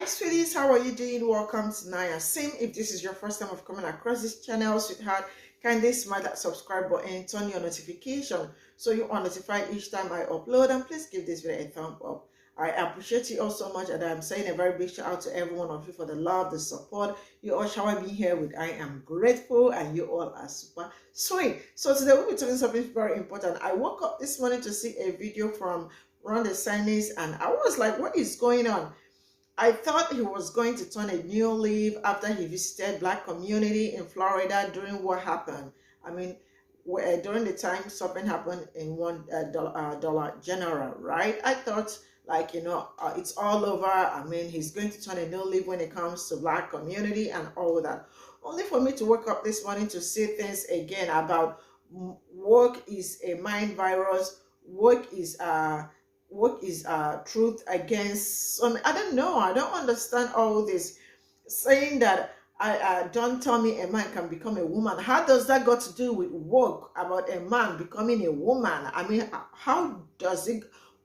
Sweeties, how are you doing? Welcome to Naya Sim. If this is your first time of coming across this channel, sweetheart, kindly smash that subscribe button and turn your notification so you are notified each time I upload, and please give this video a thumb up. I appreciate you all so much, and I'm saying a very big shout out to every one of you for the love, the support you all shower me here with. I am grateful, and you all are super sweet. So today we'll be talking something very important. I woke up this morning to see a video from Rhonda Sanchez, and I was like, what is going on? I thought he was going to turn a new leaf after he visited Black community in Florida during what happened. I mean, during the time something happened in Dollar General, right? I thought, like, it's all over. I mean, he's going to turn a new leaf when it comes to Black community and all that. Only for me to wake up this morning to see things again about work is a mind virus, work is truth against I don't know. I don't understand all this saying that don't tell me a man can become a woman. How does that got to do with work about a man becoming a woman? I mean,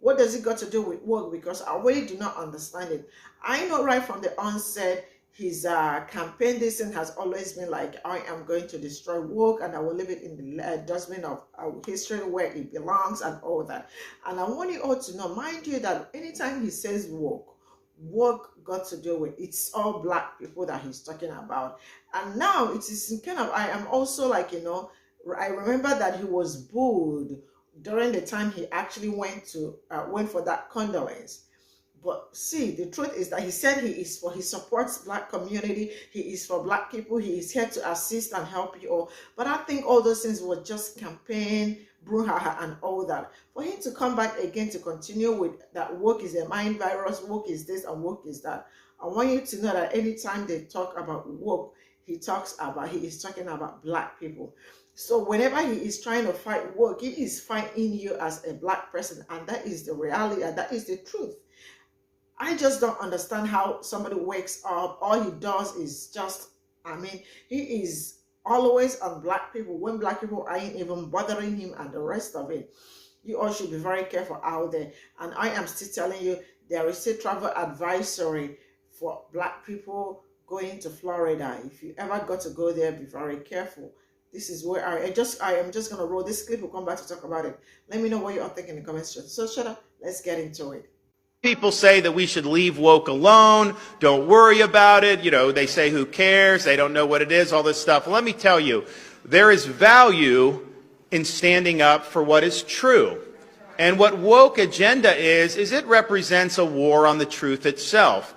what does it got to do with work? Because I really do not understand it. I know right from the onset his campaign, this thing has always been like, I am going to destroy work and I will leave it in the dustbin of history where it belongs and all that. And I want you all to know, mind you, that anytime he says work got to do with, it's all Black people that he's talking about. And now it is kind of, I am also like, I remember that he was booed during the time he actually went for that condolence. But see, the truth is that he said he supports Black community, he is for Black people, he is here to assist and help you all. But I think all those things were just campaign, brouhaha and all that. For him to come back again to continue with that work is a mind virus, work is this and work is that. I want you to know that anytime they talk about work, he is talking about Black people. So whenever he is trying to fight work, he is fighting you as a Black person, and that is the reality and that is the truth. I just don't understand how somebody wakes up, all he does is just, he is always on Black people when Black people aren't even bothering him and the rest of it. You all should be very careful out there. And I am still telling you, there is a travel advisory for Black people going to Florida. If you ever got to go there, be very careful. This is where I am just going to roll this clip. We'll come back to talk about it. Let me know what you all think in the comments section. So shut up. Let's get into it. People say that we should leave woke alone, don't worry about it, they say who cares, they don't know what it is, all this stuff. Well, let me tell you, there is value in standing up for what is true. And what woke agenda is it represents a war on the truth itself.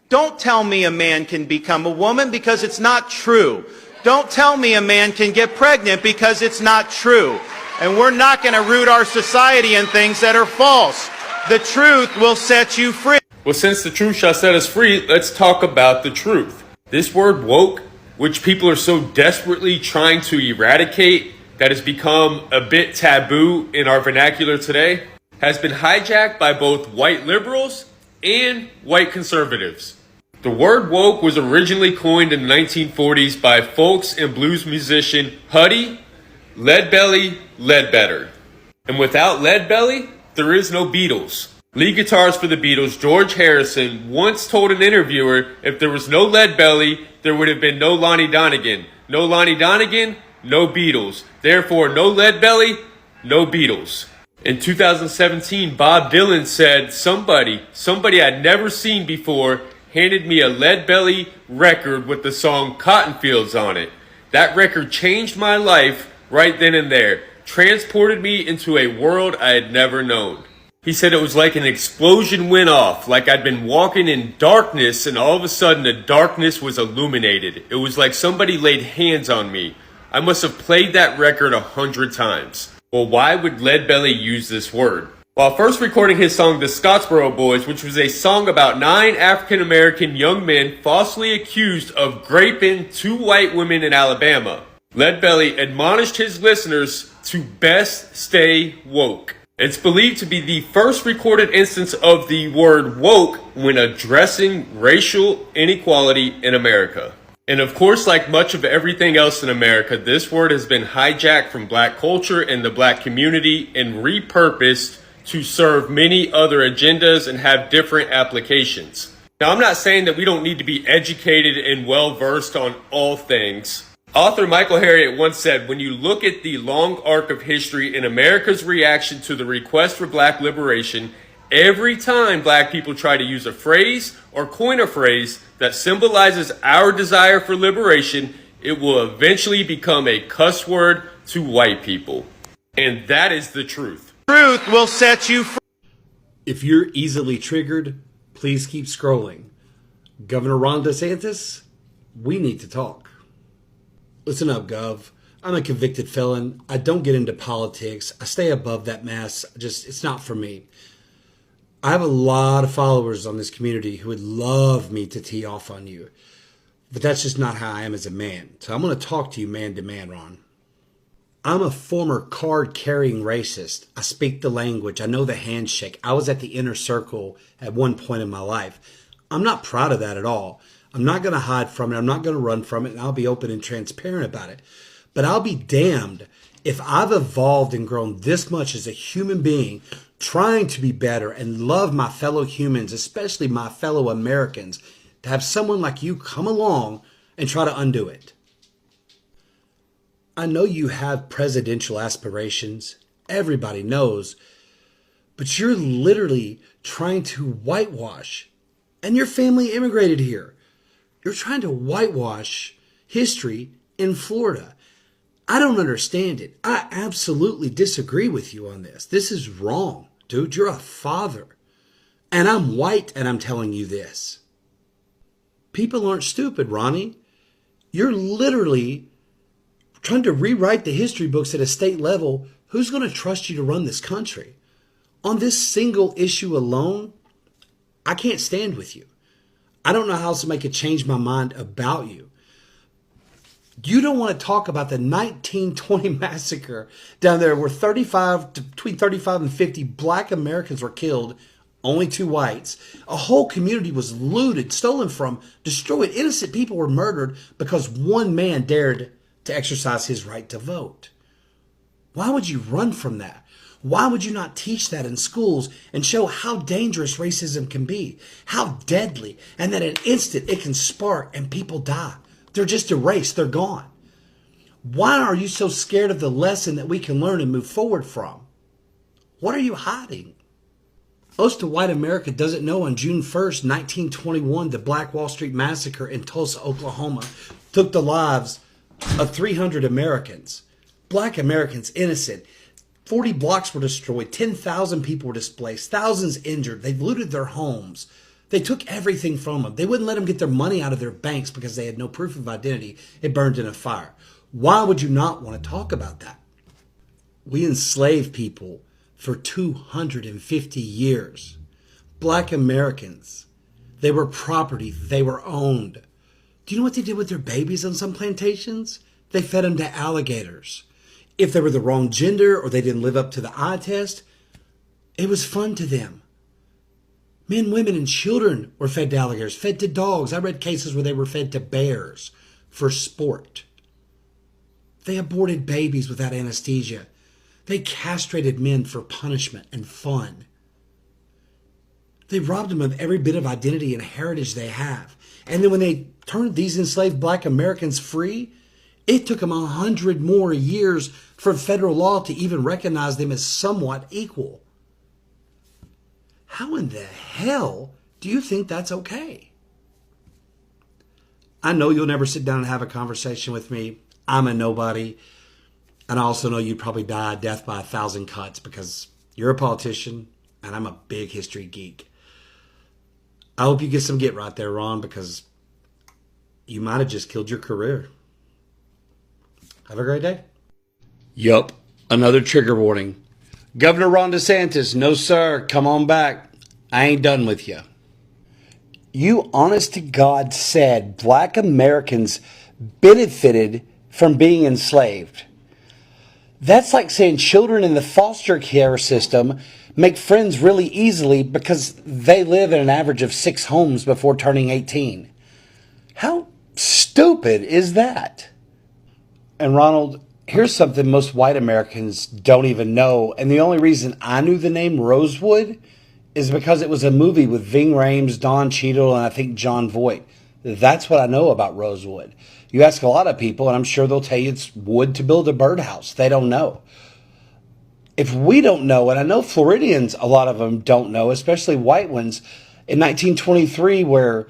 Don't tell me a man can become a woman because it's not true. Don't tell me a man can get pregnant because it's not true. And we're not going to root our society in things that are false. The truth will set you free. Well, since the truth shall set us free, let's talk about the truth. This word woke, which people are so desperately trying to eradicate that has become a bit taboo in our vernacular today, has been hijacked by both white liberals and white conservatives. The word woke was originally coined in the 1940s by folks and blues musician Huddy, Leadbelly, Ledbetter. And without Leadbelly, there is no Beatles. Lead guitarist for the Beatles, George Harrison, once told an interviewer if there was no Leadbelly, there would have been no Lonnie Donegan. No Lonnie Donegan, no Beatles. Therefore, no Leadbelly, no Beatles. In 2017, Bob Dylan said, somebody I'd never seen before handed me a Leadbelly record with the song Cotton Fields on it. That record changed my life right then and there. Transported me into a world I had never known. He said it was like an explosion went off, like I'd been walking in darkness and all of a sudden the darkness was illuminated. It was like somebody laid hands on me. I must have played that record 100 times. Well, why would Leadbelly use this word? While first recording his song The Scottsboro Boys, which was a song about 9 African-American young men falsely accused of raping 2 white women in Alabama, Leadbelly admonished his listeners to best stay woke. It's believed to be the first recorded instance of the word woke when addressing racial inequality in America. And of course, like much of everything else in America, this word has been hijacked from Black culture and the Black community and repurposed to serve many other agendas and have different applications. Now, I'm not saying that we don't need to be educated and well versed on all things. Author Michael Harriot once said, when you look at the long arc of history in America's reaction to the request for black liberation, every time black people try to use a phrase or coin a phrase that symbolizes our desire for liberation, it will eventually become a cuss word to white people. And that is the truth. Truth will set you free. If you're easily triggered, please keep scrolling. Governor Rhonda Sanchez, we need to talk. Listen up, Gov. I'm a convicted felon. I don't get into politics. I stay above that mess. It's not for me. I have a lot of followers on this community who would love me to tee off on you. But that's just not how I am as a man. So I'm going to talk to you man to man, Ron. I'm a former card-carrying racist. I speak the language. I know the handshake. I was at the inner circle at one point in my life. I'm not proud of that at all. I'm not going to hide from it. I'm not going to run from it. And I'll be open and transparent about it. But I'll be damned if I've evolved and grown this much as a human being, trying to be better and love my fellow humans, especially my fellow Americans, to have someone like you come along and try to undo it. I know you have presidential aspirations. Everybody knows. But you're literally trying to whitewash. And your family immigrated here. You're trying to whitewash history in Florida. I don't understand it. I absolutely disagree with you on this. This is wrong, dude. You're a father. And I'm white and I'm telling you this. People aren't stupid, Ronnie. You're literally trying to rewrite the history books at a state level. Who's going to trust you to run this country? On this single issue alone, I can't stand with you. I don't know how else to make it change my mind about you. You don't want to talk about the 1920 massacre down there where between 35 and 50 black Americans were killed, only 2 whites. A whole community was looted, stolen from, destroyed. Innocent people were murdered because one man dared to exercise his right to vote. Why would you run from that? Why would you not teach that in schools and show how dangerous racism can be, how deadly, and that in an instant it can spark and people die? They're just erased. They're gone. Why are you so scared of the lesson that we can learn and move forward from? What are you hiding? Most of white America doesn't know on June 1st, 1921, the Black Wall Street Massacre in Tulsa, Oklahoma, took the lives of 300 Americans. Black Americans, innocent. 40 blocks were destroyed. 10,000 people were displaced. Thousands injured. They looted their homes. They took everything from them. They wouldn't let them get their money out of their banks because they had no proof of identity. It burned in a fire. Why would you not want to talk about that? We enslaved people for 250 years. Black Americans, they were property. They were owned. Do you know what they did with their babies on some plantations? They fed them to alligators. If they were the wrong gender or they didn't live up to the eye test, it was fun to them. Men, women, and children were fed to alligators, fed to dogs. I read cases where they were fed to bears for sport. They aborted babies without anesthesia. They castrated men for punishment and fun. They robbed them of every bit of identity and heritage they have. And then when they turned these enslaved black Americans free, it took them 100 more years for federal law to even recognize them as somewhat equal. How in the hell do you think that's okay? I know you'll never sit down and have a conversation with me. I'm a nobody. And I also know you'd probably die a death by 1,000 cuts because you're a politician and I'm a big history geek. I hope you get some get right there, Ron, because you might have just killed your career. Have a great day. Yup, another trigger warning. Governor Ron DeSantis, no sir, come on back. I ain't done with you. You honest to God said black Americans benefited from being enslaved. That's like saying children in the foster care system make friends really easily because they live in an average of 6 homes before turning 18. How stupid is that? And Ronald, here's something most white Americans don't even know. And the only reason I knew the name Rosewood is because it was a movie with Ving Rhames, Don Cheadle, and I think John Voight. That's what I know about rosewood. You ask a lot of people, and I'm sure they'll tell you it's wood to build a birdhouse. They don't know. If we don't know, and I know Floridians, a lot of them don't know, especially white ones, in 1923, where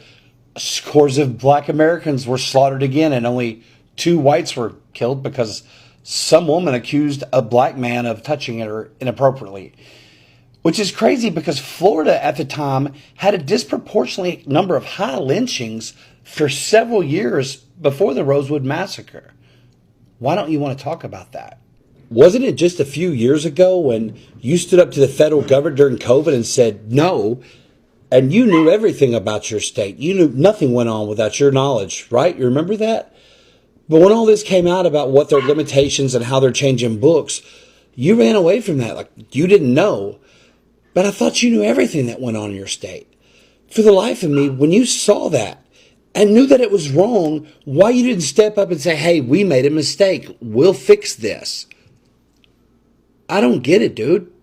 scores of black Americans were slaughtered again and only 2 whites were killed because some woman accused a black man of touching her inappropriately. Which is crazy because Florida at the time had a disproportionately number of high lynchings for several years before the Rosewood Massacre. Why don't you want to talk about that? Wasn't it just a few years ago when you stood up to the federal government during COVID and said no, and you knew everything about your state? You knew nothing went on without your knowledge, right? You remember that? But when all this came out about what their limitations and how they're changing books, you ran away from that like you didn't know. But I thought you knew everything that went on in your state. For the life of me, when you saw that and knew that it was wrong, why you didn't step up and say, hey, we made a mistake. We'll fix this. I don't get it, dude.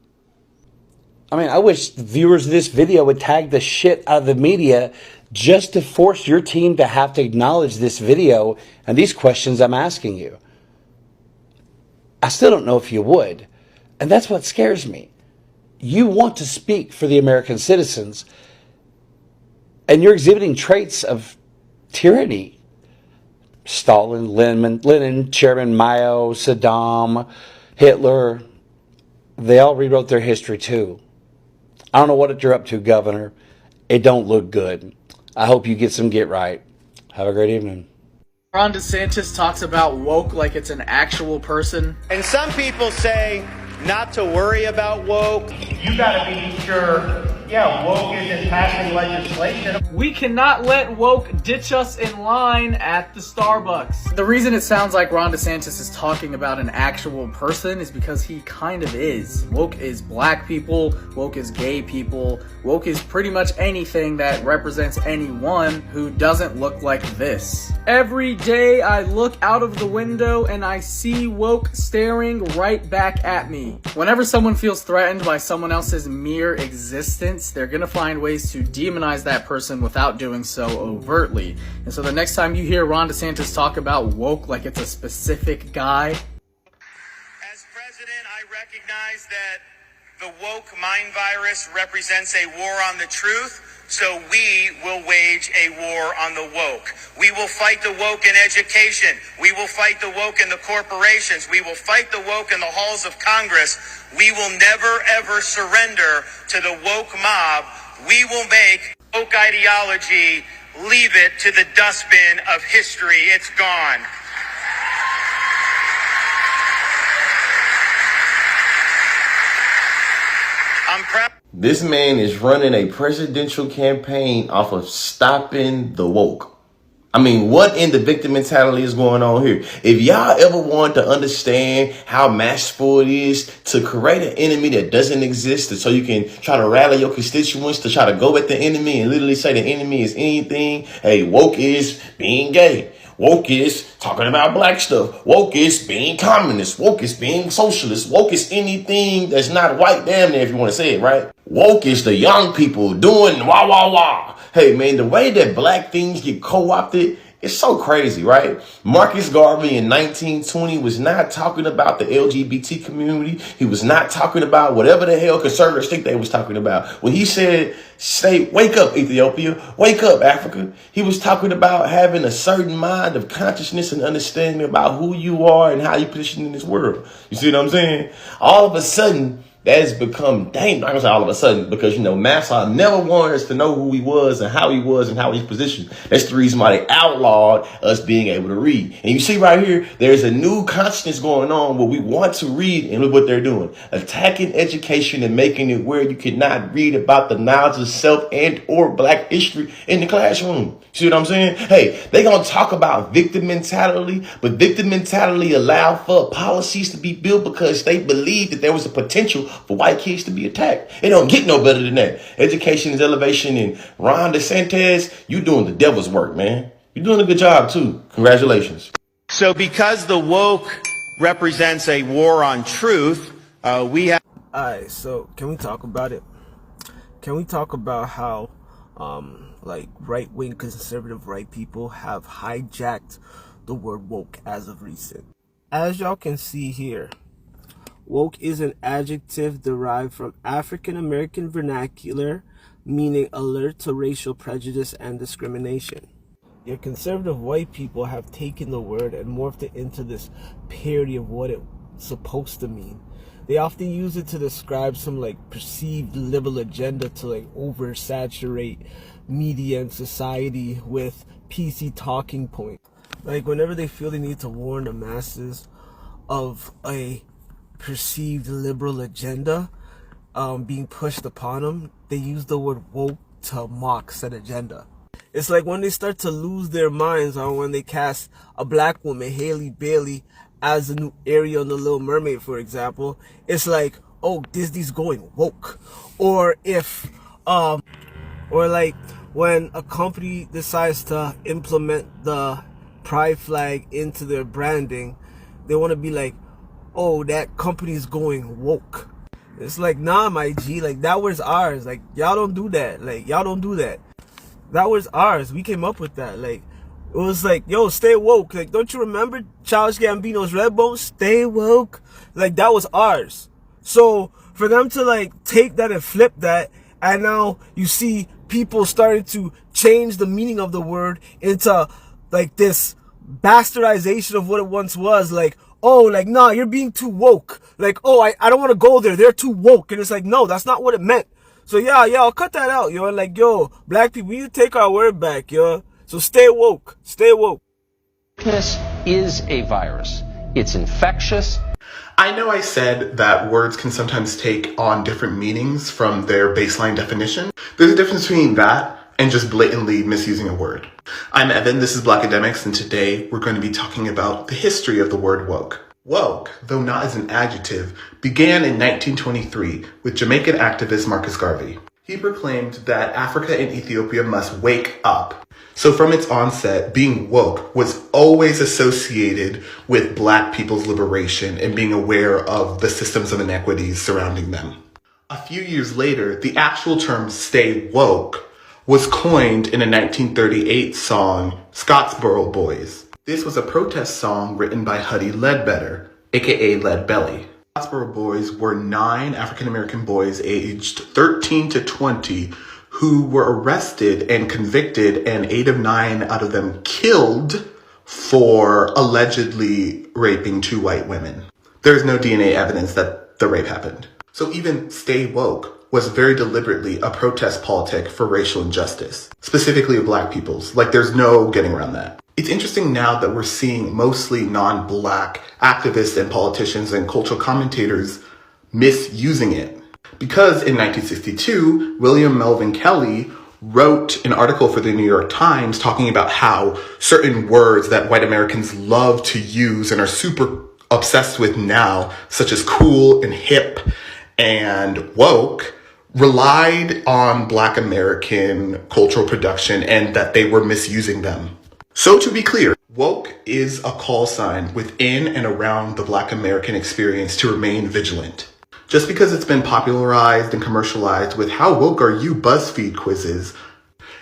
I mean, I wish the viewers of this video would tag the shit out of the media just to force your team to have to acknowledge this video and these questions I'm asking you. I still don't know if you would. And that's what scares me. You want to speak for the American citizens, and you're exhibiting traits of tyranny. Stalin, Lenin, Chairman Mao, Saddam, Hitler, they all rewrote their history too. I don't know what you're up to, Governor. It don't look good. I hope you get some get right. Have a great evening. Rhonda Sanchez talks about woke like it's an actual person. And some people say not to worry about woke. You gotta be sure, woke isn't passing legislation. We cannot let woke ditch us in line at the Starbucks. The reason it sounds like Ron DeSantis is talking about an actual person is because he kind of is. Woke is black people, woke is gay people, woke is pretty much anything that represents anyone who doesn't look like this. Every day I look out of the window and I see woke staring right back at me. Whenever someone feels threatened by someone else's mere existence, they're gonna find ways to demonize that person without doing so overtly. And so the next time you hear Ron DeSantis talk about woke like it's a specific guy. As president, I recognize that the woke mind virus represents a war on the truth, so we will wage a war on the woke. We will fight the woke in education. We will fight the woke in the corporations. We will fight the woke in the halls of Congress. We will never, ever surrender to the woke mob. We will make woke ideology, leave it to the dustbin of history. It's gone. I'm proud. This man is running a presidential campaign off of stopping the woke. I mean, what in the victim mentality is going on here? If y'all ever want to understand how masterful it is to create an enemy that doesn't exist, so you can try to rally your constituents to try to go at the enemy and literally say the enemy is anything. Hey, woke is being gay. Woke is talking about black stuff. Woke is being communist. Woke is being socialist. Woke is anything that's not white, damn near, if you want to say it, right? Woke is the young people doing wah, wah, wah. Hey, man, the way that black things get co-opted, it's so crazy, right? Marcus Garvey in 1920 was not talking about the LGBT community. He was not talking about whatever the hell conservatives think they was talking about. When he said, wake up, Ethiopia, wake up, Africa, he was talking about having a certain mind of consciousness and understanding about who you are and how you position in this world. You see what I'm saying? All of a sudden, that has become dangerous. I'm going to say all of a sudden because, Massa never wanted us to know who he was and how he's positioned. That's the reason why they outlawed us being able to read. And you see right here, there's a new consciousness going on where we want to read, and look what they're doing. Attacking education and making it where you cannot read about the knowledge of self and or black history in the classroom. See what I'm saying? Hey, they're going to talk about victim mentality, but victim mentality allowed for policies to be built because they believed that there was a potential for white kids to be attacked. It don't get no better than that. Education is elevation, and Rhonda Sanchez, you doing the devil's work, man. You're doing a good job too. Congratulations. So because the woke represents a war on truth, we have... Alright, so can we talk about it? can we talk about how like right-wing conservative right people have hijacked the word woke as of recent? As y'all can see here, woke is an adjective derived from African American vernacular meaning alert to racial prejudice and discrimination. Yet conservative white people have taken the word and morphed it into this parody of what it's supposed to mean. They often use it to describe some like perceived liberal agenda to like oversaturate media and society with PC talking points. Like whenever they feel they need to warn the masses of a perceived liberal agenda being pushed upon them, they use the word woke to mock said agenda. It's like when they start to lose their minds on when they cast a black woman, Haley Bailey, as a new Ariel in The Little Mermaid, for example. It's like, oh, Disney's going woke. Or if, or like when a company decides to implement the pride flag into their branding, they want to be like, oh, that company's going woke. It's like, nah, my G, like that was ours. Like, y'all don't do that. Like, y'all don't do that. That was ours. We came up with that. Like, it was like, yo, stay woke. Like, don't you remember Childish Gambino's Redbone? Stay woke. Like, that was ours. So, for them to, like, take that and flip that, and now you see people starting to change the meaning of the word into, like, this bastardization of what it once was. Like, oh, like, nah, you're being too woke. Like, oh, I don't want to go there. They're too woke. And it's like, no, that's not what it meant. So, yeah, I'll cut that out, yo. Like, yo, black people, we need to take our word back, yo. So stay woke. Stay woke. This is a virus. It's infectious. I know I said that words can sometimes take on different meanings from their baseline definition. There's a difference between that and just blatantly misusing a word. I'm Evan, this is Black Academics, and today we're going to be talking about the history of the word woke. Woke, though not as an adjective, began in 1923 with Jamaican activist Marcus Garvey. He proclaimed that Africa and Ethiopia must wake up. So from its onset, being woke was always associated with Black people's liberation and being aware of the systems of inequities surrounding them. A few years later, the actual term stay woke was coined in a 1938 song, Scottsboro Boys. This was a protest song written by Huddy Ledbetter, aka Lead Belly. Scottsboro Boys were 9 African-American boys aged 13 to 20 who were arrested and convicted, and 8 of 9 out of them killed for allegedly raping 2 white women. There is no DNA evidence that the rape happened. So even stay woke was very deliberately a protest politic for racial injustice, specifically of Black people's. Like, there's no getting around that. It's interesting now that we're seeing mostly non-Black activists and politicians and cultural commentators misusing it. Because in 1962, William Melvin Kelly wrote an article for the New York Times talking about how certain words that white Americans love to use and are super obsessed with now, such as cool and hip and woke, relied on Black American cultural production and that they were misusing them. So to be clear, woke is a call sign within and around the Black American experience to remain vigilant. Just because it's been popularized and commercialized with "How woke are you?" BuzzFeed quizzes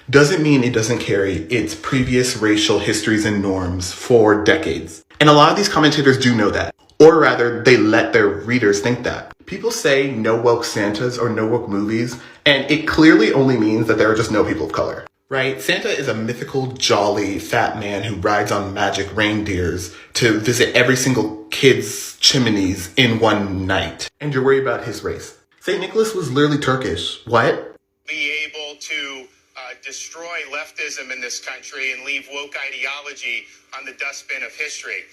doesn't mean it doesn't carry its previous racial histories and norms for decades. And a lot of these commentators do know that. Or rather, they let their readers think that. People say no woke Santas or no woke movies, and it clearly only means that there are just no people of color. Right? Santa is a mythical, jolly, fat man who rides on magic reindeers to visit every single kid's chimneys in one night. And you're worried about his race. St. Nicholas was literally Turkish. What? Be able to destroy leftism in this country and leave woke ideology on the dustbin of history.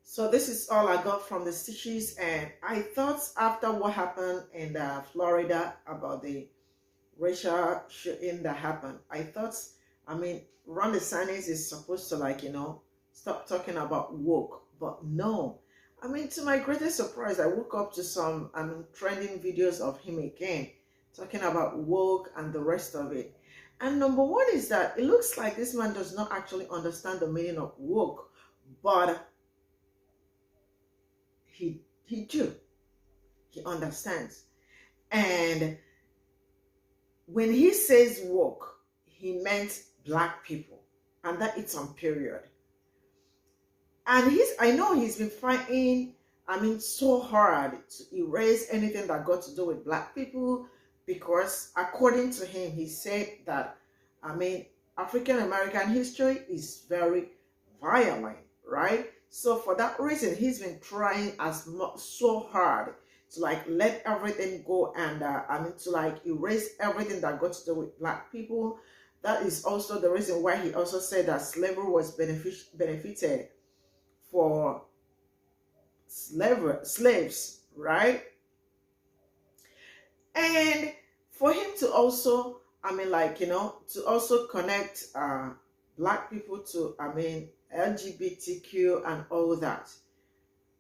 So this is all I got from the stitches, and I thought after what happened in Florida about the racial shooting that happened, I thought, Rhonda Sanchez is supposed to stop talking about woke, but no. To my greatest surprise, I woke up to some trending videos of him again, talking about woke and the rest of it. And number one is that it looks like this man does not actually understand the meaning of woke, but He do. He understands. And when he says woke, he meant black people. And that it's on period. And I know he's been fighting, so hard to erase anything that got to do with black people, because according to him, he said that, African American history is very violent, right? So for that reason, he's been trying so hard to like let everything go and to like erase everything that got to do with black people. That is also the reason why he also said that slavery was benefited for slaves, right? And for him to also, to also connect black people to, LGBTQ and all that.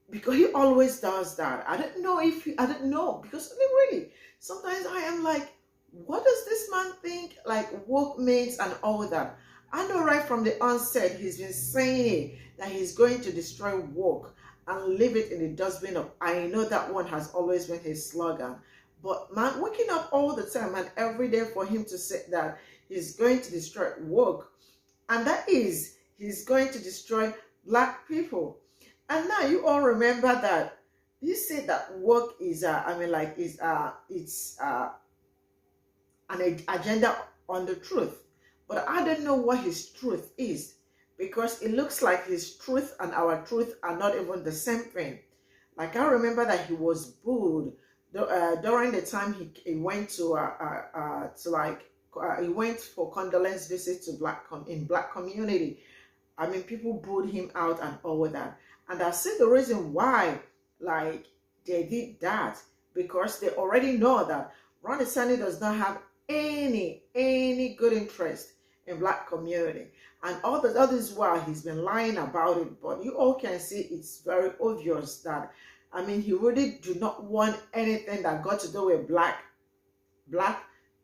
Because he always does that. I don't know, because really, sometimes I am like, what does this man think like woke means and all that? I know right from the onset, he's been saying that he's going to destroy woke and leave it in the dustbin of, I know that one has always been his slogan. But man, waking up all the time and every day for him to say that he's going to destroy woke, and that is, he's going to destroy black people. And now you all remember that he said that woke is, it's an agenda on the truth. But I don't know what his truth is, because it looks like his truth and our truth are not even the same thing. Like I remember that he was booed during the time he went to he went for condolence visit to black community. People booed him out and all that. And I see the reason why, like, they did that, because they already know that Rhonda Sanchez does not have any good interest in black community. And all this while he's been lying about it, but you all can see it's very obvious that, he really do not want anything that got to do with black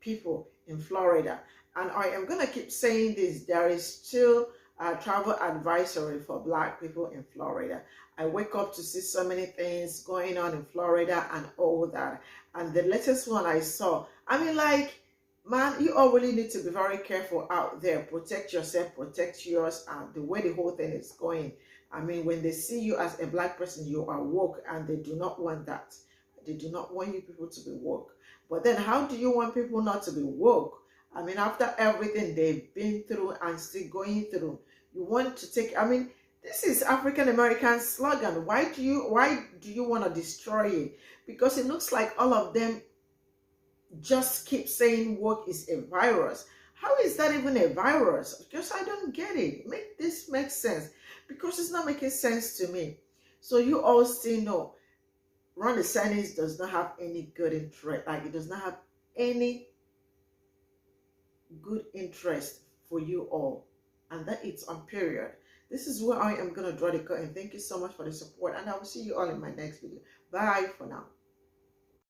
people in Florida. And I am going to keep saying this, there is still a travel advisory for black people in Florida. I wake up to see so many things going on in Florida and all that. And the latest one I saw, man, you all really need to be very careful out there. Protect yourself, protect yours, and the way the whole thing is going. When they see you as a black person, you are woke, and they do not want that. They do not want you people to be woke. But then how do you want people not to be woke? After everything they've been through and still going through, you want to take, this is African American slogan. Why do you want to destroy it? Because it looks like all of them just keep saying woke is a virus. How is that even a virus? Because I don't get it. Make this make sense, because it's not making sense to me. So you all still know Rhonda Sanchez does not have any good interest. Like, it does not have any good interest for you all, and that it's on period. This is where I am going to draw the curtain. Thank you so much for the support, and I will see you all in my next video. Bye for now.